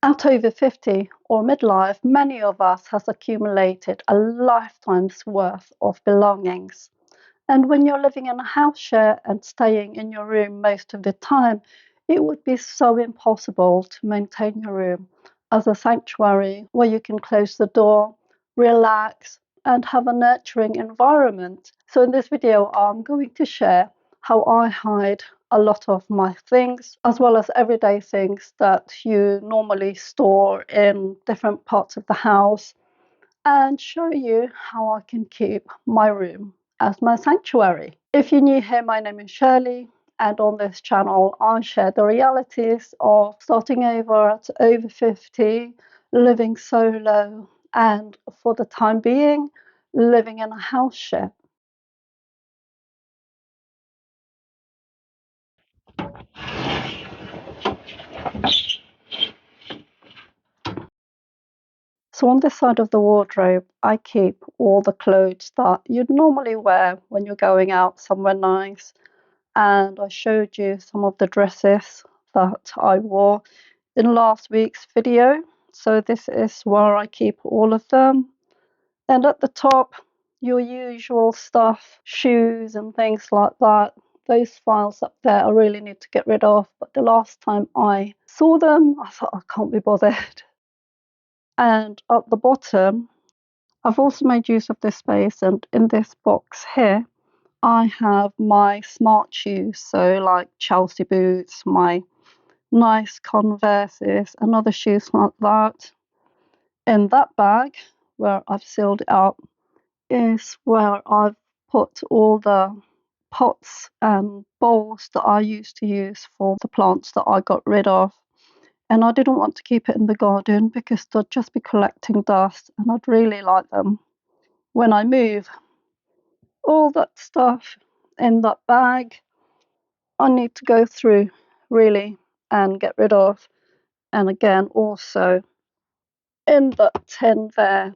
At over 50 or midlife, many of us has accumulated a lifetime's worth of belongings. And when you're living in a house share and staying in your room most of the time, it would be so impossible to maintain your room as a sanctuary where you can close the door, relax, and have a nurturing environment. So in this video, I'm going to share how I hide a lot of my things, as well as everyday things that you normally store in different parts of the house, and show you how I can keep my room as my sanctuary. If you're new here, my name is Shirley, and on this channel, I share the realities of starting over at over 50, living solo, and for the time being, living in a house share. So on this side of the wardrobe, I keep all the clothes that you'd normally wear when you're going out somewhere nice. And I showed you some of the dresses that I wore in last week's video. So this is where I keep all of them. And at the top, your usual stuff, shoes and things like that. Those files up there I really need to get rid of. But the last time I saw them, I thought I can't be bothered. And at the bottom, I've also made use of this space, and in this box here, I have my smart shoes, so like Chelsea boots, my nice Converses, and other shoes like that. In that bag, where I've sealed it up, is where I've put all the pots and bowls that I used to use for the plants that I got rid of. And I didn't want to keep it in the garden because they'd just be collecting dust, and I'd really like them when I move. All that stuff in that bag I need to go through really and get rid of. And again, also in that tin there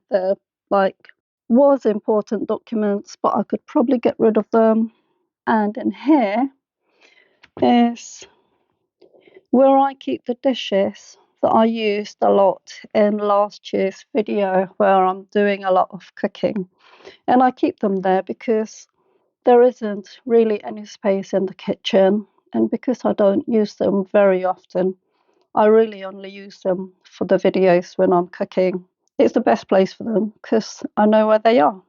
like was important documents, but I could probably get rid of them. And in here is where I keep the dishes that I used a lot in last year's video, where I'm doing a lot of cooking. And I keep them there because there isn't really any space in the kitchen, and because I don't use them very often, I really only use them for the videos when I'm cooking. It's the best place for them because I know where they are.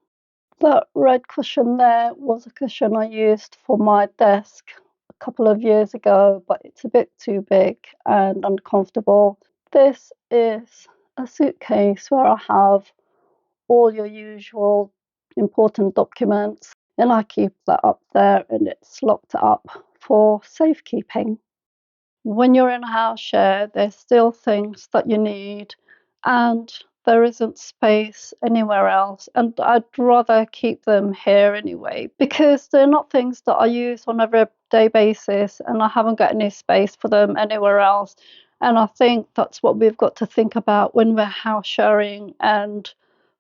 That red cushion there was a cushion I used for my desk a couple of years ago, but it's a bit too big and uncomfortable. This is a suitcase where I have all your usual important documents, and I keep that up there, and it's locked up for safekeeping. When you're in a house share, there's still things that you need, and there isn't space anywhere else. And I'd rather keep them here anyway, because they're not things that I use on a everyday basis, and I haven't got any space for them anywhere else. And I think that's what we've got to think about when we're house sharing and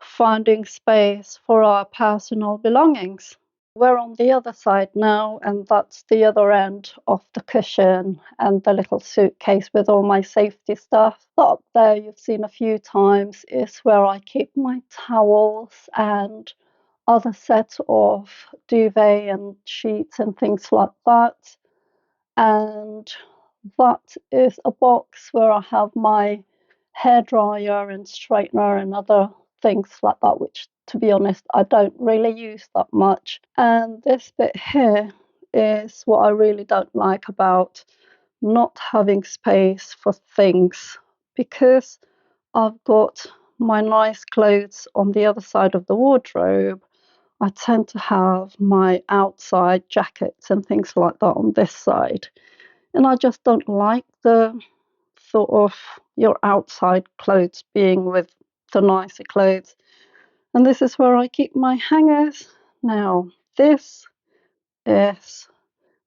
finding space for our personal belongings. We're on the other side now, and that's the other end of the cushion and the little suitcase with all my safety stuff. That up there you've seen a few times is where I keep my towels and other set of duvet and sheets and things like that. And that is a box where I have my hairdryer and straightener and other things like that, which to be honest, I don't really use that much. And this bit here is what I really don't like about not having space for things, because I've got my nice clothes on the other side of the wardrobe. I tend to have my outside jackets and things like that on this side. And I just don't like the sort of your outside clothes being with the nicer clothes. And this is where I keep my hangers. Now, this is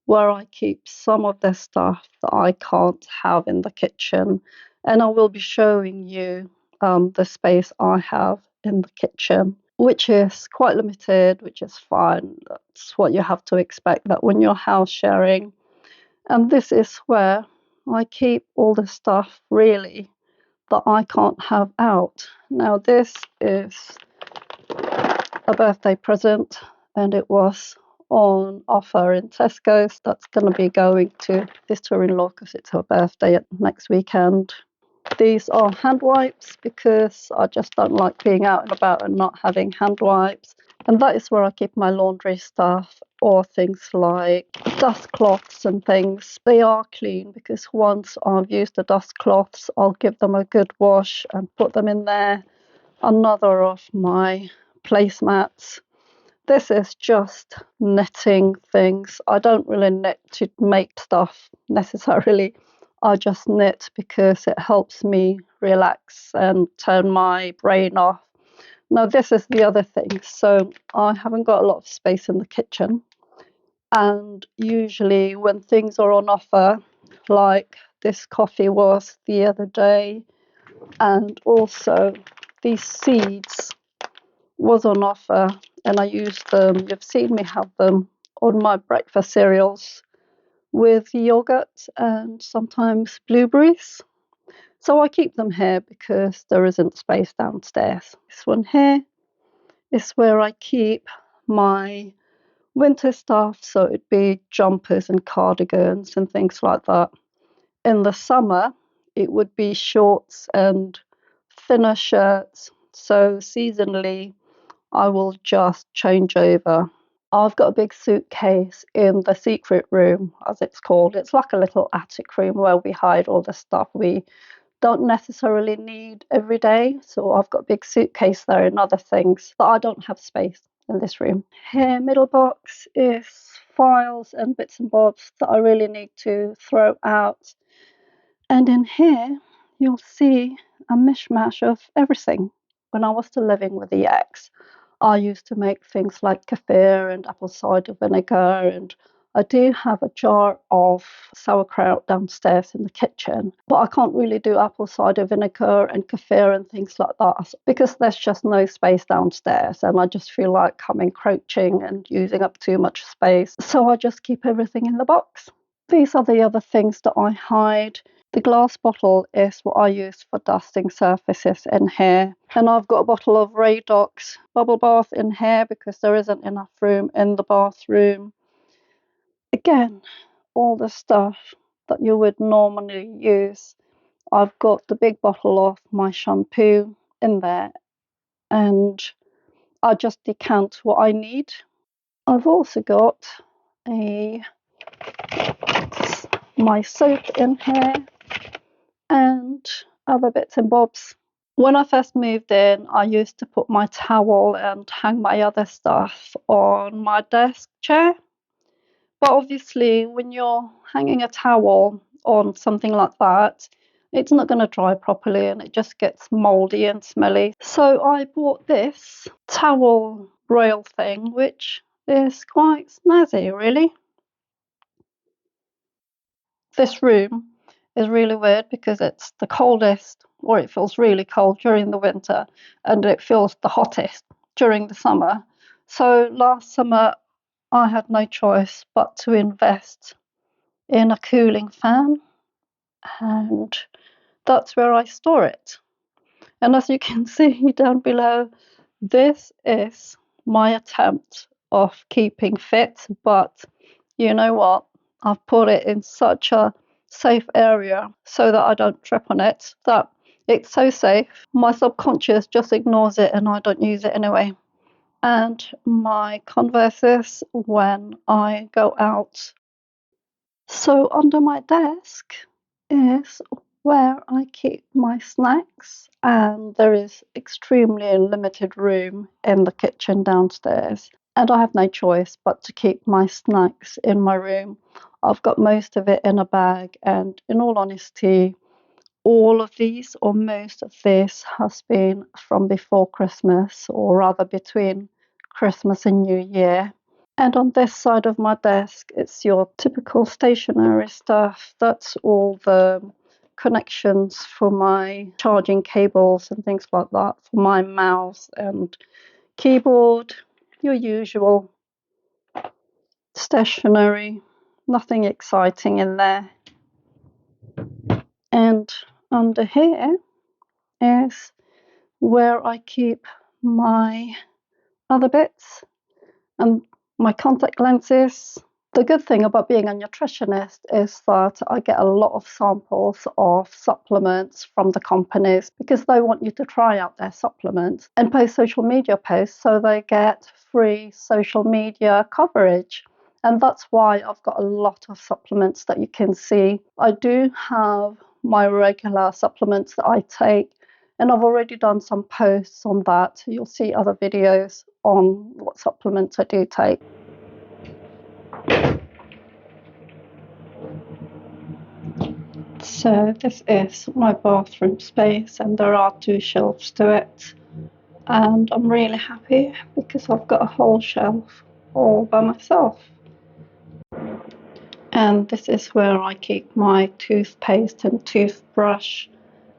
where I keep some of the stuff that I can't have in the kitchen. And I will be showing you the space I have in the kitchen, which is quite limited, which is fine. That's what you have to expect, that when you're house sharing. And this is where I keep all the stuff really that I can't have out. Now, this is a birthday present, and it was on offer in Tesco's. That's going to be going to sister-in-law because it's her birthday next weekend. These are hand wipes because I just don't like being out and about and not having hand wipes. And that is where I keep my laundry stuff or things like dust cloths and things. They are clean because once I've used the dust cloths, I'll give them a good wash and put them in there. Another of my placemats. This is just knitting things. I don't really knit to make stuff necessarily. I just knit because it helps me relax and turn my brain off. Now, this is the other thing. So, I haven't got a lot of space in the kitchen. And usually, when things are on offer, like this coffee was the other day, and also these seeds was on offer, and I used them. You've seen me have them on my breakfast cereals with yogurt and sometimes blueberries. So I keep them here because there isn't space downstairs. This one here is where I keep my winter stuff, so it'd be jumpers and cardigans and things like that. In the summer, it would be shorts and thinner shirts. So seasonally, I will just change over. I've got a big suitcase in the secret room, as it's called. It's like a little attic room where we hide all the stuff we don't necessarily need every day. So I've got a big suitcase there and other things, but I don't have space in this room. Here, middle box is files and bits and bobs that I really need to throw out. And in here, you'll see a mishmash of everything. When I was still living with the ex, I used to make things like kefir and apple cider vinegar, and I do have a jar of sauerkraut downstairs in the kitchen, but I can't really do apple cider vinegar and kefir and things like that because there's just no space downstairs, and I just feel like I'm encroaching and using up too much space. So I just keep everything in the box. These are the other things that I hide. The glass bottle is what I use for dusting surfaces in here. And I've got a bottle of Radox bubble bath in here because there isn't enough room in the bathroom. Again, all the stuff that you would normally use. I've got the big bottle of my shampoo in there, and I just decant what I need. I've also got my soap in here and other bits and bobs. When I first moved in, I used to put my towel and hang my other stuff on my desk chair. But obviously, when you're hanging a towel on something like that, it's not going to dry properly and it just gets moldy and smelly. So I bought this towel rail thing, which is quite snazzy, really. This room is really weird because it's the coldest, or it feels really cold during the winter, and it feels the hottest during the summer. So last summer, I had no choice but to invest in a cooling fan, and that's where I store it. And as you can see down below, this is my attempt of keeping fit, but you know what? I've put it in such a safe area so that I don't trip on it, that it's so safe, my subconscious just ignores it and I don't use it anyway. And my Converses when I go out. So under my desk is where I keep my snacks, and there is extremely limited room in the kitchen downstairs, and I have no choice but to keep my snacks in my room. I've got most of it in a bag, and in all honesty, all of these or most of this has been from before Christmas, or rather between Christmas and New Year. And on this side of my desk, it's your typical stationery stuff. That's all the connections for my charging cables and things like that, for my mouse and keyboard, your usual stationery, nothing exciting in there. And under here, is where I keep my other bits and my contact lenses. The good thing about being a nutritionist is that I get a lot of samples of supplements from the companies because they want you to try out their supplements and post social media posts so they get free social media coverage. And that's why I've got a lot of supplements that you can see. I do have my regular supplements that I take, and I've already done some posts on that. You'll see other videos on what supplements I do take. So this is my bathroom space, and there are 2 shelves to it, and I'm really happy because I've got a whole shelf all by myself. And this is where I keep my toothpaste and toothbrush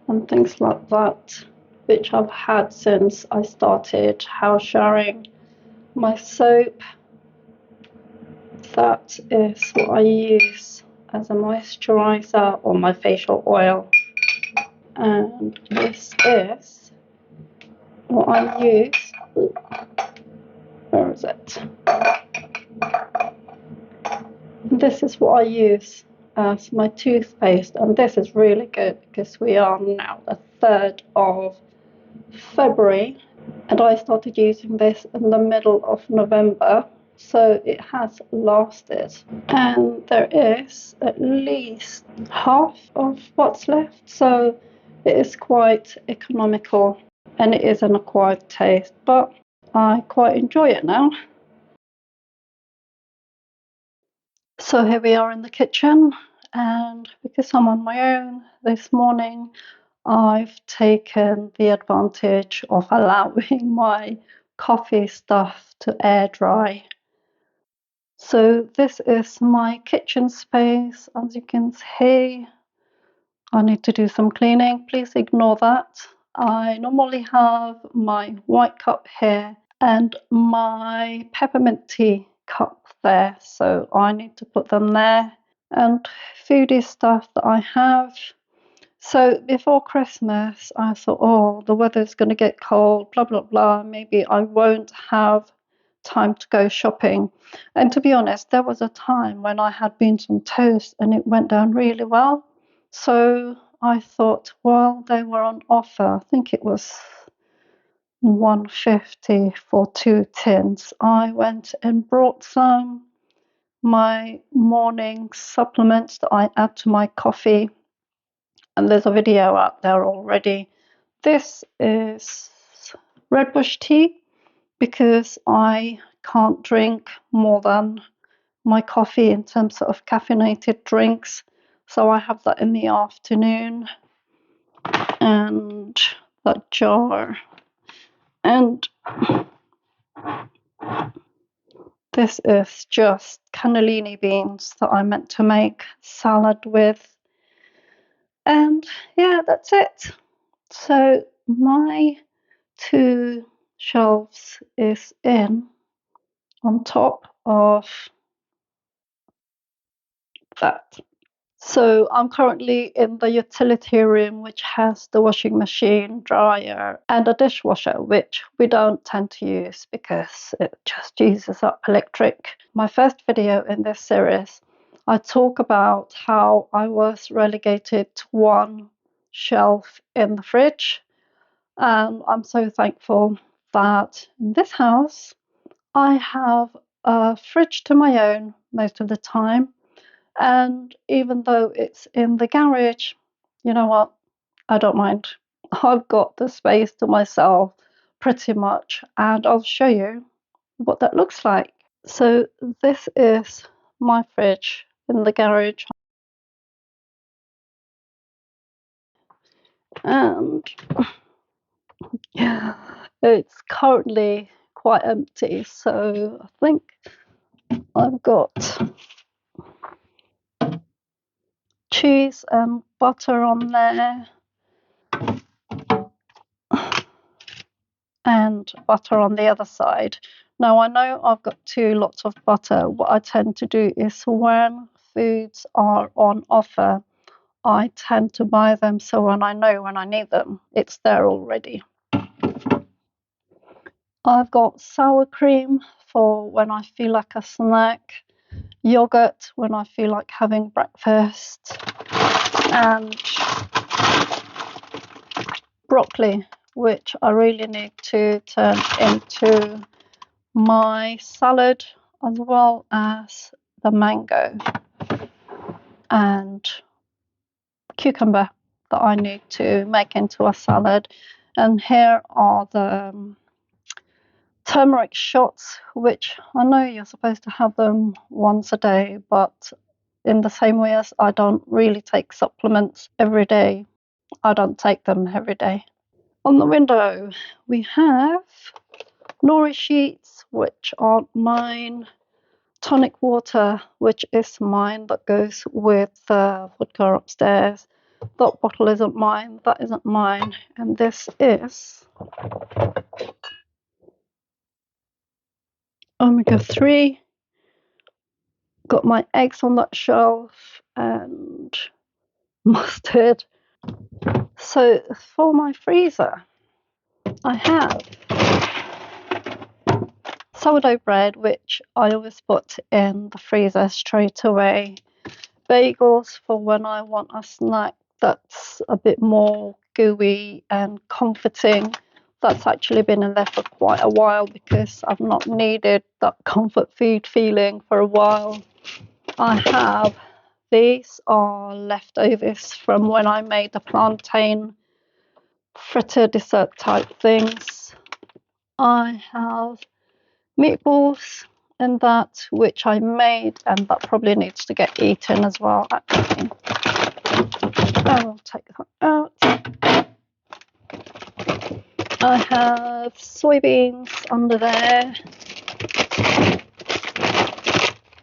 and things like that, which I've had since I started house sharing. My soap, that is what I use as a moisturizer, or my facial oil. And this is what I use. Where is it? This is what I use as my toothpaste, and this is really good because we are now the 3rd of February, and I started using this in the middle of November, so it has lasted. And there is at least half of what's left, so it is quite economical, and it is an acquired taste, but I quite enjoy it now. So here we are in the kitchen, and because I'm on my own this morning, I've taken the advantage of allowing my coffee stuff to air dry. So this is my kitchen space. As you can see, I need to do some cleaning. Please ignore that. I normally have my white cup here and my peppermint tea cup there, so I need to put them there. And foodie stuff that I have. So before Christmas, I thought, oh, the weather's going to get cold, blah, blah, blah. Maybe I won't have time to go shopping. And to be honest, there was a time when I had beans on toast and it went down really well. So I thought, well, they were on offer. I think it was $1.50 for 2 tins. I went and brought some. My morning supplements that I add to my coffee, and there's a video out there already. This is red bush tea because I can't drink more than my coffee in terms of caffeinated drinks, so I have that in the afternoon. And that jar, and this is just cannellini beans that I meant to make salad with. And yeah, that's it. So my 2 shelves is in on top of that. So I'm currently in the utility room, which has the washing machine, dryer, and a dishwasher, which we don't tend to use because it just uses up electric. My first video in this series, I talk about how I was relegated to 1 shelf in the fridge. And I'm so thankful that in this house, I have a fridge to my own most of the time. And even though it's in the garage, you know what? I don't mind. I've got the space to myself pretty much, and I'll show you what that looks like. So this is my fridge in the garage, and yeah, it's currently quite empty. So I think I've got cheese and butter on there, and butter on the other side. Now I know I've got 2 lots of butter. What I tend to do is when foods are on offer, I tend to buy them so when I know when I need them, it's there already. I've got sour cream for when I feel like a snack, yogurt when I feel like having breakfast, and broccoli, which I really need to turn into my salad, as well as the mango and cucumber that I need to make into a salad. And here are the turmeric shots, which I know you're supposed to have them once a day, but in the same way as I don't really take supplements every day, I don't take them every day. On the window, we have nori sheets, which aren't mine, tonic water, which is mine, that goes with the vodka upstairs. That bottle isn't mine, that isn't mine, and this is omega-3. Got my eggs on that shelf and mustard. So for my freezer, I have sourdough bread, which I always put in the freezer straight away. Bagels for when I want a snack that's a bit more gooey and comforting. That's actually been in there for quite a while because I've not needed that comfort food feeling for a while. I have, these are leftovers from when I made the plantain fritter dessert type things. I have meatballs and that, which I made, and that probably needs to get eaten as well, actually. I will take that out. I have soybeans under there.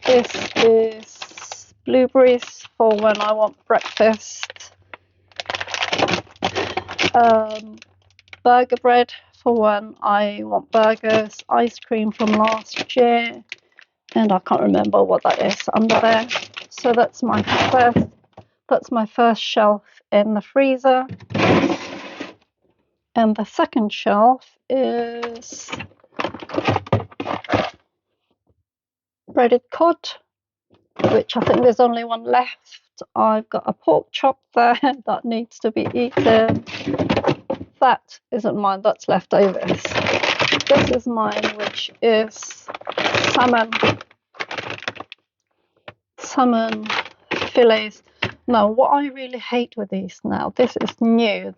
This is blueberries for when I want breakfast. Burger bread for when I want burgers. Ice cream from last year, and I can't remember what that is under there. So that's my first shelf in the freezer. And the second shelf is breaded cod, which I think there's only one left. I've got a pork chop there that needs to be eaten. That isn't mine, that's leftovers. This is mine, which is salmon fillets. Now, what I really hate with these now, this is new,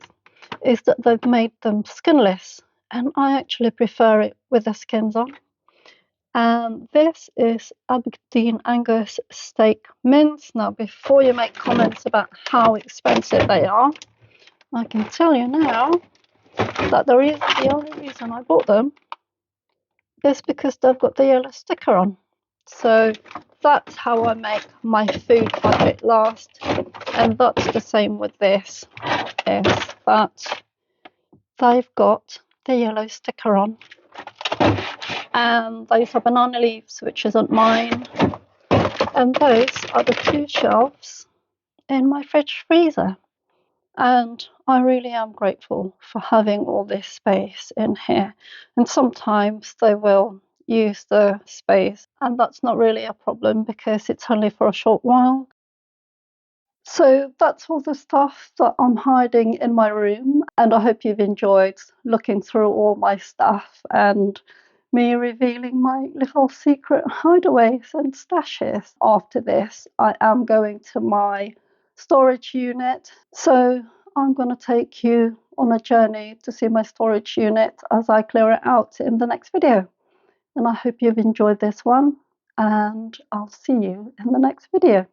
is that they've made them skinless, and I actually prefer it with the skins on. And this is Aberdeen Angus steak mince. Now, before you make comments about how expensive they are, I can tell you now that the only reason I bought them is because they've got the yellow sticker on. So that's how I make my food budget last. And that's the same with this, is that they've got the yellow sticker on. And those are banana leaves, which isn't mine. And those are the two shelves in my fridge freezer. And I really am grateful for having all this space in here. And sometimes they will use the space, and that's not really a problem because it's only for a short while. So that's all the stuff that I'm hiding in my room, and I hope you've enjoyed looking through all my stuff and me revealing my little secret hideaways and stashes. After this, I am going to my storage unit, so I'm going to take you on a journey to see my storage unit as I clear it out in the next video. And I hope you've enjoyed this one, and I'll see you in the next video.